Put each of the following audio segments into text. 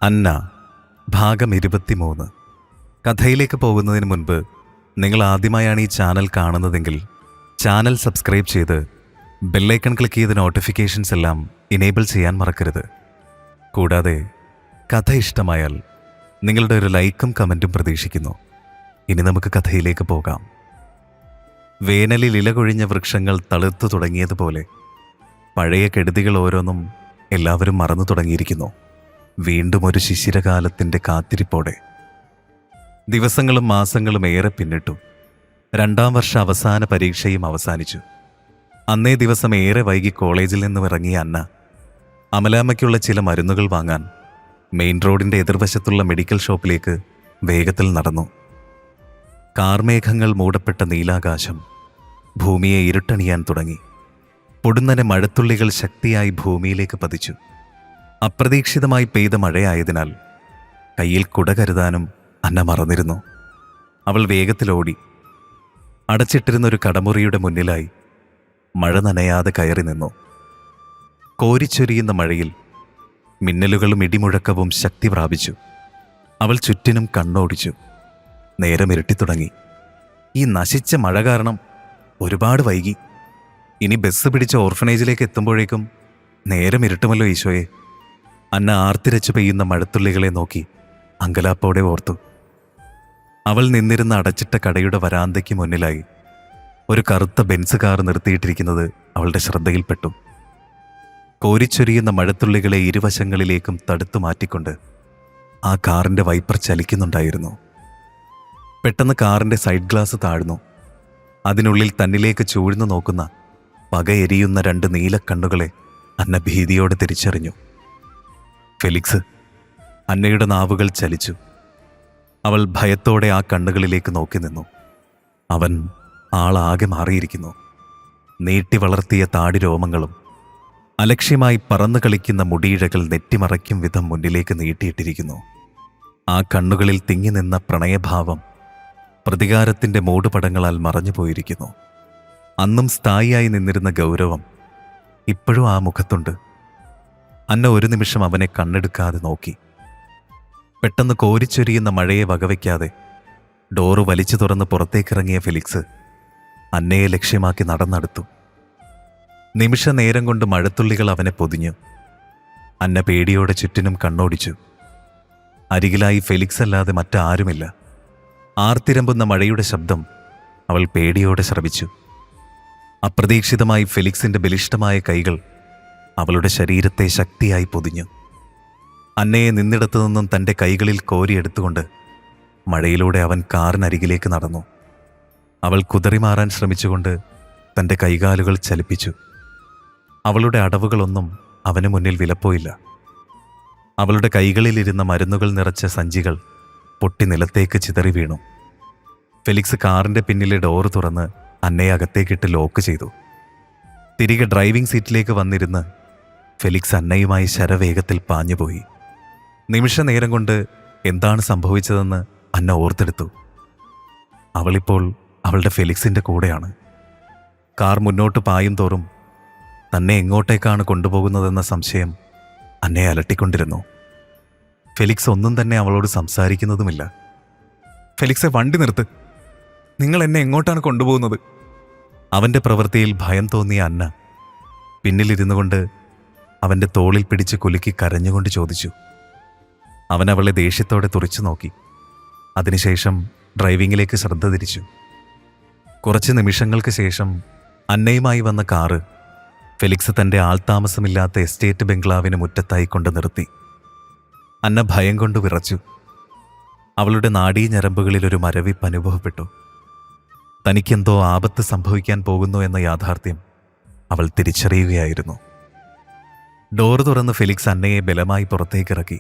അന്ന ഭാഗം 23. കഥയിലേക്ക് പോകുന്നതിന് മുൻപ് നിങ്ങൾ ആദ്യമായാണ് ഈ ചാനൽ കാണുന്നതെങ്കിൽ ചാനൽ സബ്സ്ക്രൈബ് ചെയ്ത് ബെല്ലൈക്കൺ ക്ലിക്ക് ചെയ്ത് നോട്ടിഫിക്കേഷൻസ് എല്ലാം ഇനേബിൾ ചെയ്യാൻ മറക്കരുത്. കൂടാതെ കഥ ഇഷ്ടമായാൽ നിങ്ങളുടെ ഒരു ലൈക്കും കമൻറ്റും പ്രതീക്ഷിക്കുന്നു. ഇനി നമുക്ക് കഥയിലേക്ക് പോകാം. വേനലിൽ ഇലകൊഴിഞ്ഞ വൃക്ഷങ്ങൾ തളിർത്തു തുടങ്ങിയതുപോലെ പഴയ കെടുതികൾ ഓരോന്നും എല്ലാവരും മറന്നു തുടങ്ങിയിരിക്കുന്നു. വീണ്ടും ഒരു ശിശിരകാലത്തിൻ്റെ കാത്തിരിപ്പോടെ ദിവസങ്ങളും മാസങ്ങളും ഏറെ പിന്നിട്ടു. 2ാം വർഷ അവസാന പരീക്ഷയും അവസാനിച്ചു. അന്നേ ദിവസം ഏറെ വൈകി കോളേജിൽ നിന്നും ഇറങ്ങിയ അന്ന അമലാമ്മയ്ക്കുള്ള ചില മരുന്നുകൾ വാങ്ങാൻ മെയിൻ റോഡിൻ്റെ എതിർവശത്തുള്ള മെഡിക്കൽ ഷോപ്പിലേക്ക് വേഗത്തിൽ നടന്നു. കാർമേഘങ്ങൾ മൂടപ്പെട്ട നീലാകാശം ഭൂമിയെ ഇരുട്ടണിയാൻ തുടങ്ങി. പൊടുന്നനെ മഴത്തുള്ളികൾ ശക്തിയായി ഭൂമിയിലേക്ക് പതിച്ചു. അപ്രതീക്ഷിതമായി പെയ്ത മഴയായതിനാൽ കയ്യിൽ കുട കരുതാനും അന്ന മറന്നിരുന്നു. അവൾ വേഗത്തിലോടി. അടച്ചിട്ടിരുന്നൊരു കടമുറിയുടെ മുന്നിലായി മഴ നനയാതെ കയറി നിന്നു. കോരിച്ചൊരിയുന്ന മഴയിൽ മിന്നലുകളും ഇടിമുഴക്കവും ശക്തി പ്രാപിച്ചു. അവൾ ചുറ്റിനും കണ്ണോടിച്ചു. നേരം ഇരുട്ടിത്തുടങ്ങി. ഈ നശിച്ച മഴ കാരണം ഒരുപാട് വൈകി. ഇനി ബസ് പിടിച്ച ഓർഫനേജിലേക്ക് എത്തുമ്പോഴേക്കും നേരം ഇരുട്ടുമല്ലോ ഈശോയെ. അന്ന ആർത്തിരച്ചു പെയ്യുന്ന മഴത്തുള്ളികളെ നോക്കി അങ്കലാപ്പോടെ ഓർത്തു. അവൾ നിന്നിരുന്ന അടച്ചിട്ട കടയുടെ വരാന്തയ്ക്ക് മുന്നിലായി ഒരു കറുത്ത ബെൻസ് കാർ നിർത്തിയിട്ടിരിക്കുന്നത് അവളുടെ ശ്രദ്ധയിൽപ്പെട്ടു. കോരിച്ചൊരിയുന്ന മഴത്തുള്ളികളെ ഇരുവശങ്ങളിലേക്കും തടുത്തു മാറ്റിക്കൊണ്ട് ആ കാറിൻ്റെ വൈപ്പർ ചലിക്കുന്നുണ്ടായിരുന്നു. പെട്ടെന്ന് കാറിൻ്റെ സൈഡ് ഗ്ലാസ് താഴ്ന്നു. അതിനുള്ളിൽ തന്നിലേക്ക് ചൂഴ്ന്നു നോക്കുന്ന പകയെരിയുന്ന 2 നീലക്കണ്ണുകളെ അന്ന ഭീതിയോടെ തിരിച്ചറിഞ്ഞു. ഫെലിക്സ്. അന്നയുടെ നാവുകൾ ചലിച്ചു. അവൾ ഭയത്തോടെ ആ കണ്ണുകളിലേക്ക് നോക്കി നിന്നു. അവൻ ആളാകെ മാറിയിരിക്കുന്നു. നീട്ടി വളർത്തിയ താടി രോമങ്ങളും അലക്ഷ്യമായി പറന്നു കളിക്കുന്ന മുടിയിഴകൾ നെറ്റിമറയ്ക്കും വിധം മുന്നിലേക്ക് നീട്ടിയിട്ടിരിക്കുന്നു. ആ കണ്ണുകളിൽ തിങ്ങി നിന്ന പ്രണയഭാവം പ്രതികാരത്തിൻ്റെ മൂടുപടങ്ങളാൽ മറഞ്ഞുപോയിരിക്കുന്നു. അന്നും സ്ഥായിയായി നിന്നിരുന്ന ഗൗരവം ഇപ്പോഴും ആ മുഖത്തുണ്ട്. അന്ന ഒരു നിമിഷം അവനെ കണ്ണെടുക്കാതെ നോക്കി. പെട്ടെന്ന് കോരിച്ചൊരിയുന്ന മഴയെ വകവയ്ക്കാതെ ഡോറ് വലിച്ചു തുറന്ന് പുറത്തേക്കിറങ്ങിയ ഫെലിക്സ് അന്നയെ ലക്ഷ്യമാക്കി നടന്നെടുത്തു. നിമിഷ നേരം കൊണ്ട് മഴത്തുള്ളികൾ അവനെ പൊതിഞ്ഞു. അന്ന പേടിയോടെ ചുറ്റിനും കണ്ണോടിച്ചു. അരികിലായി ഫെലിക്സ് അല്ലാതെ മറ്റാരുമില്ല. ആർത്തിരമ്പുന്ന മഴയുടെ ശബ്ദം അവൾ പേടിയോടെ ശ്രവിച്ചു. അപ്രതീക്ഷിതമായി ഫെലിക്സിൻ്റെ ബലിഷ്ഠമായ കൈകൾ അവളുടെ ശരീരത്തെ ശക്തിയായി പൊതിഞ്ഞു. അന്നയെ നിന്നിടത്തു നിന്നും തൻ്റെ കൈകളിൽ കോരിയെടുത്തുകൊണ്ട് മഴയിലൂടെ അവൻ കാറിനരികിലേക്ക് നടന്നു. അവൾ കുതറിമാറാൻ ശ്രമിച്ചുകൊണ്ട് തൻ്റെ കൈകാലുകൾ ചലിപ്പിച്ചു. അവളുടെ അടവുകളൊന്നും അവന് മുന്നിൽ വിലപ്പോയില്ല. അവളുടെ കൈകളിലിരുന്ന മരുന്നുകൾ നിറച്ച സഞ്ചികൾ പൊട്ടി നിലത്തേക്ക് ചിതറി വീണു. ഫെലിക്സ് കാറിൻ്റെ പിന്നിലെ ഡോറ് തുറന്ന് അന്നയെ അകത്തേക്കിട്ട് ലോക്ക് ചെയ്തു. തിരികെ ഡ്രൈവിംഗ് സീറ്റിലേക്ക് വന്നിരുന്ന് ഫെലിക്സ് അന്നയുമായി ശരവേഗത്തിൽ പാഞ്ഞുപോയി. നിമിഷ നേരം കൊണ്ട് എന്താണ് സംഭവിച്ചതെന്ന് അന്ന ഓർത്തെടുത്തു. അവളിപ്പോൾ അവളുടെ ഫെലിക്സിൻ്റെ കൂടെയാണ്. കാർ മുന്നോട്ട് പായും തോറും തന്നെ എങ്ങോട്ടേക്കാണ് കൊണ്ടുപോകുന്നതെന്ന സംശയം അന്നയെ അലട്ടിക്കൊണ്ടിരുന്നു. ഫെലിക്സ് ഒന്നും തന്നെ അവളോട് സംസാരിക്കുന്നതുമില്ല. ഫെലിക്സെ, വണ്ടി നിർത്ത്. നിങ്ങൾ എന്നെ എങ്ങോട്ടാണ് കൊണ്ടുപോകുന്നത്? അവൻ്റെ പ്രവൃത്തിയിൽ ഭയം തോന്നിയ അന്ന പിന്നിലിരുന്നു കൊണ്ട് അവൻ്റെ തോളിൽ പിടിച്ച് കുലുക്കി കരഞ്ഞുകൊണ്ട് ചോദിച്ചു. അവൻ അവളെ ദേഷ്യത്തോടെ തുറിച്ചു നോക്കി. അതിനുശേഷം ഡ്രൈവിങ്ങിലേക്ക് ശ്രദ്ധ തിരിച്ചു. കുറച്ച് നിമിഷങ്ങൾക്ക് ശേഷം അന്നയുമായി വന്ന കാറ് ഫെലിക്സ് തൻ്റെ ആൾതാമസമില്ലാത്ത എസ്റ്റേറ്റ് ബംഗ്ലാവിന് മുറ്റത്തായി കൊണ്ട് നിർത്തി. അന്ന ഭയം കൊണ്ട് വിറച്ചു. അവളുടെ നാഡീഞരമ്പുകളിലൊരു മരവിപ്പ് അനുഭവപ്പെട്ടു. തനിക്കെന്തോ ആപത്ത് സംഭവിക്കാൻ പോകുന്നു എന്ന യാഥാർത്ഥ്യം അവൾ തിരിച്ചറിയുകയായിരുന്നു. ഡോറ് തുറന്ന് ഫെലിക്സ് അന്നയെ ബലമായി പുറത്തേക്കിറക്കി.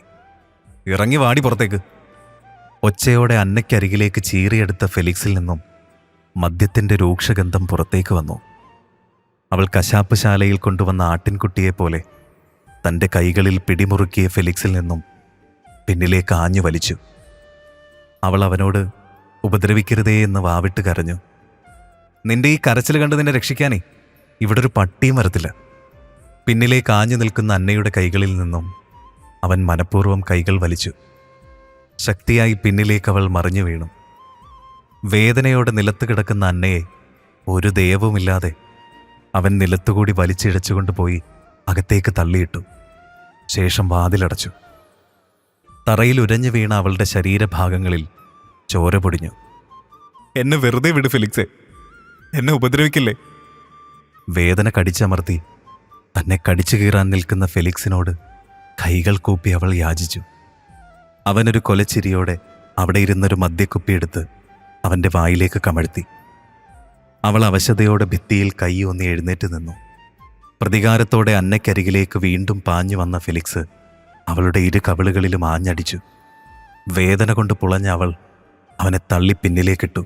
ഇറങ്ങി വാടി പുറത്തേക്ക്. ഒച്ചയോടെ അന്നയ്ക്കരികിലേക്ക് ചീറിയെടുത്ത ഫെലിക്സിൽ നിന്നും മദ്യത്തിൻ്റെ രൂക്ഷഗന്ധം പുറത്തേക്ക് വന്നു. അവൾ കശാപ്പ് ശാലയിൽ കൊണ്ടുവന്ന ആട്ടിൻകുട്ടിയെപ്പോലെ തൻ്റെ കൈകളിൽ പിടിമുറുക്കിയ ഫെലിക്സിൽ നിന്നും പിന്നിലേക്ക് ആഞ്ഞു വലിച്ചു. അവൾ അവനോട് ഉപദ്രവിക്കരുതേ എന്ന് വാവിട്ട് കരഞ്ഞു. നിന്റെ ഈ കരച്ചിൽ കണ്ട് നിന്നെ രക്ഷിക്കാനേ ഇവിടെ ഒരു പട്ടിയും വരത്തില്ല. പിന്നിലേക്ക് ആഞ്ഞു നിൽക്കുന്ന അന്നയുടെ കൈകളിൽ നിന്നും അവൻ മനഃപൂർവ്വം കൈകൾ വലിച്ചു. ശക്തിയായി പിന്നിലേക്ക് അവൾ മറിഞ്ഞു വീണു. വേദനയോടെ നിലത്ത് കിടക്കുന്ന അന്നയെ ഒരു ദയവുമില്ലാതെ അവൻ നിലത്തുകൂടി വലിച്ചിഴച്ചുകൊണ്ടുപോയി അകത്തേക്ക് തള്ളിയിട്ടു. ശേഷം വാതിലടച്ചു. തറയിൽ ഉരഞ്ഞു വീണ അവളുടെ ശരീരഭാഗങ്ങളിൽ ചോര പൊടിഞ്ഞു. എന്നെ വെറുതെ വിട് ഫെലിക്സേ, എന്നെ ഉപദ്രവിക്കില്ലേ. വേദന കടിച്ചമർത്തി തന്നെ കടിച്ചു കീറാൻ നിൽക്കുന്ന ഫെലിക്സിനോട് കൈകൾ കൂപ്പി അവൾ യാചിച്ചു. അവനൊരു കൊലച്ചിരിയോടെ അവിടെ ഇരുന്നൊരു മദ്യക്കുപ്പിയെടുത്ത് അവൻ്റെ വായിലേക്ക് കമഴ്ത്തി. അവൾ അവശതയോടെ ഭിത്തിയിൽ കൈ ഊന്നി എഴുന്നേറ്റ് നിന്നു. പ്രതികാരത്തോടെ അന്നയ്ക്കരികിലേക്ക് വീണ്ടും പാഞ്ഞു വന്ന ഫെലിക്സ് അവളുടെ ഇരു കവിളുകളിലും ആഞ്ഞടിച്ചു. വേദന കൊണ്ട് പുളഞ്ഞ അവൾ അവനെ തള്ളി പിന്നിലേക്കിട്ടു.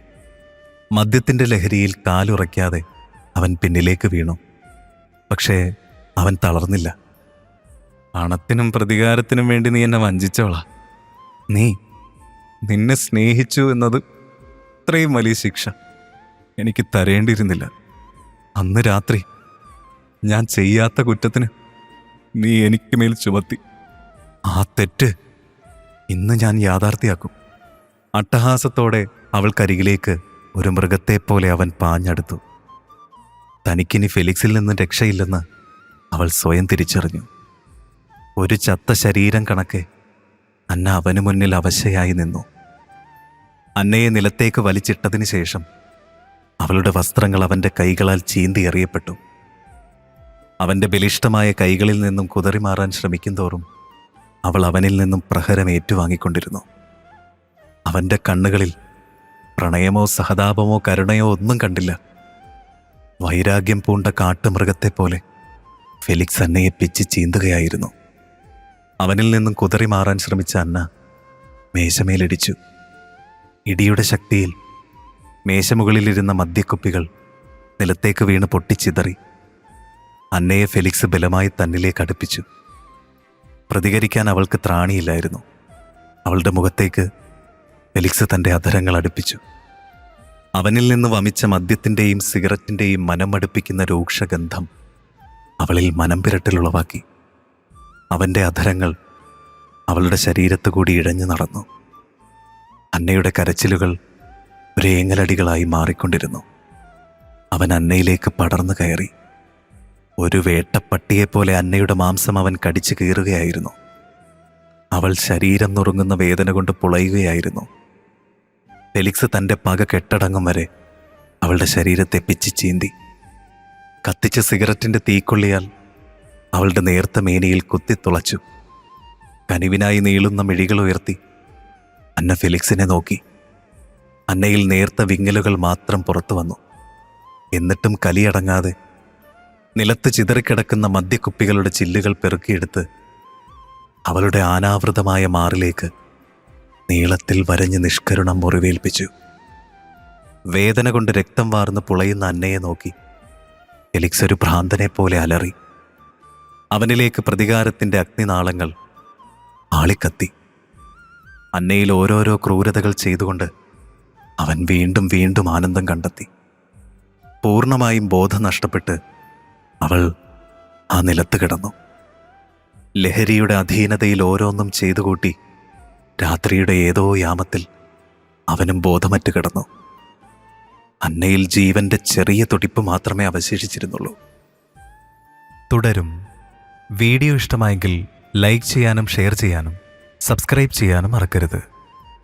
മദ്യത്തിൻ്റെ ലഹരിയിൽ കാലുറയ്ക്കാതെ അവൻ പിന്നിലേക്ക് വീണു. പക്ഷേ അവൻ തളർന്നില്ല. പണത്തിനും പ്രതികാരത്തിനും വേണ്ടി നീ എന്നെ വഞ്ചിച്ചോളാ. നിന്നെ സ്നേഹിച്ചു എന്നത് ഇത്രയും വലിയ ശിക്ഷ എനിക്ക് തരേണ്ടിയിരുന്നില്ല. അന്ന് രാത്രി ഞാൻ ചെയ്യാത്ത കുറ്റത്തിന് നീ എനിക്ക് മേൽ ചുമത്തി. ആ തെറ്റ് ഇന്ന് ഞാൻ യാഥാർത്ഥ്യമാക്കും. അട്ടഹാസത്തോടെ അവൾക്കരികിലേക്ക് ഒരു മൃഗത്തെപ്പോലെ അവൻ പാഞ്ഞടുത്തു. തനിക്കിനി ഫെലിക്സിൽ നിന്ന് രക്ഷയില്ലെന്ന് അവൾ സ്വയം തിരിച്ചറിഞ്ഞു. ഒരു ചത്ത ശരീരം കണക്കെ അന്ന അവനു മുന്നിൽ അവശയായി നിന്നു. അന്നയെ നിലത്തേക്ക് വലിച്ചിട്ടതിന് ശേഷം അവളുടെ വസ്ത്രങ്ങൾ അവൻ്റെ കൈകളാൽ ചീന്തി എറിയപ്പെട്ടു. അവൻ്റെ ബലിഷ്ഠമായ കൈകളിൽ നിന്നും കുതറിമാറാൻ ശ്രമിക്കും തോറും അവൾ അവനിൽ നിന്നും പ്രഹരം ഏറ്റുവാങ്ങിക്കൊണ്ടിരുന്നു. അവൻ്റെ കണ്ണുകളിൽ പ്രണയമോ സഹതാപമോ കരുണയോ ഒന്നും കണ്ടില്ല. വൈരാഗ്യം പൂണ്ട കാട്ടുമൃഗത്തെപ്പോലെ ഫെലിക്സ് അന്നയെ പിച്ചി ചീന്തുകയായിരുന്നു. അവനിൽ നിന്നും കുതറിമാറാൻ ശ്രമിച്ച അന്ന മേശമേലിടിച്ചു. ഇടിയുടെ ശക്തിയിൽ മേശമുകളിലിരുന്ന മദ്യക്കുപ്പികൾ നിലത്തേക്ക് വീണ് പൊട്ടിച്ചിതറി. അന്നയെ ഫെലിക്സ് ബലമായി തന്നിലേക്ക് അടുപ്പിച്ചു. പ്രതികരിക്കാൻ അവൾക്ക് ത്രാണിയില്ലായിരുന്നു. അവളുടെ മുഖത്തേക്ക് ഫെലിക്സ് തൻ്റെ അധരങ്ങൾ അടുപ്പിച്ചു. അവനിൽ നിന്ന് വമിച്ച മദ്യത്തിൻ്റെയും സിഗരറ്റിൻ്റെയും മനമടുപ്പിക്കുന്ന രൂക്ഷഗന്ധം അവളിൽ മനം പിരട്ടലുളവാക്കി. അവൻ്റെ അധരങ്ങൾ അവളുടെ ശരീരത്തുകൂടി ഇഴഞ്ഞു നടന്നു. അന്നയുടെ കരച്ചിലുകൾ ഒരേങ്ങലടികളായി മാറിക്കൊണ്ടിരുന്നു. അവൻ അന്നയിലേക്ക് പടർന്നു കയറി. ഒരു വേട്ടപ്പട്ടിയെപ്പോലെ അന്നയുടെ മാംസം അവൻ കടിച്ചു കീറുകയായിരുന്നു. അവൾ ശരീരം നുറുങ്ങുന്ന വേദന കൊണ്ട് പുളയുകയായിരുന്നു. ഫെലിക്സ് തൻ്റെ പക കെട്ടടങ്ങും വരെ അവളുടെ ശരീരത്തെ പിച്ചി ചീന്തി. കത്തിച്ച സിഗരറ്റിൻ്റെ തീക്കൊള്ളിയാൽ അവളുടെ നേർത്ത മേനിയിൽ കുത്തിത്തുളച്ചു. കനിവിനായി നീളുന്ന മിഴികൾ ഉയർത്തി അന്ന ഫെലിക്സിനെ നോക്കി. അന്നയിൽ നേർത്ത വിങ്ങലുകൾ മാത്രം പുറത്തു വന്നു. എന്നിട്ടും കലിയടങ്ങാതെ നിലത്ത് ചിതറിക്കിടക്കുന്ന മദ്യക്കുപ്പികളുടെ ചില്ലുകൾ പെറുക്കിയെടുത്ത് അവളുടെ ആനാവൃതമായ മാറിലേക്ക് നീളത്തിൽ വരഞ്ഞ് നിഷ്കരുണം മുറിവേൽപ്പിച്ചു. വേദന കൊണ്ട് രക്തം വാർന്ന് പുളയുന്ന അന്നയെ നോക്കി ഫെലിക്സ് ഒരു ഭ്രാന്തനെ പോലെ അലറി. അവനിലേക്ക് പ്രതികാരത്തിൻ്റെ അഗ്നിനാളങ്ങൾ ആളിക്കത്തി. അന്നയിൽ ഓരോരോ ക്രൂരതകൾ ചെയ്തുകൊണ്ട് അവൻ വീണ്ടും വീണ്ടും ആനന്ദം കണ്ടെത്തി. പൂർണ്ണമായും ബോധം നഷ്ടപ്പെട്ട് അവൾ ആ നിലത്ത് കിടന്നു. ലഹരിയുടെ അധീനതയിൽ ഓരോന്നും ചെയ്തുകൂട്ടി രാത്രിയുടെ ഏതോ യാമത്തിൽ അവനും ബോധമറ്റ് കിടന്നു. അന്നയിൽ ജീവന്റെ ചെറിയ തുടിപ്പ് മാത്രമേ അവശേഷിച്ചിരുന്നുള്ളൂ. തുടരും. വീഡിയോ ഇഷ്ടമായെങ്കിൽ ലൈക്ക് ചെയ്യാനും ഷെയർ ചെയ്യാനും സബ്സ്ക്രൈബ് ചെയ്യാനും മറക്കരുത്.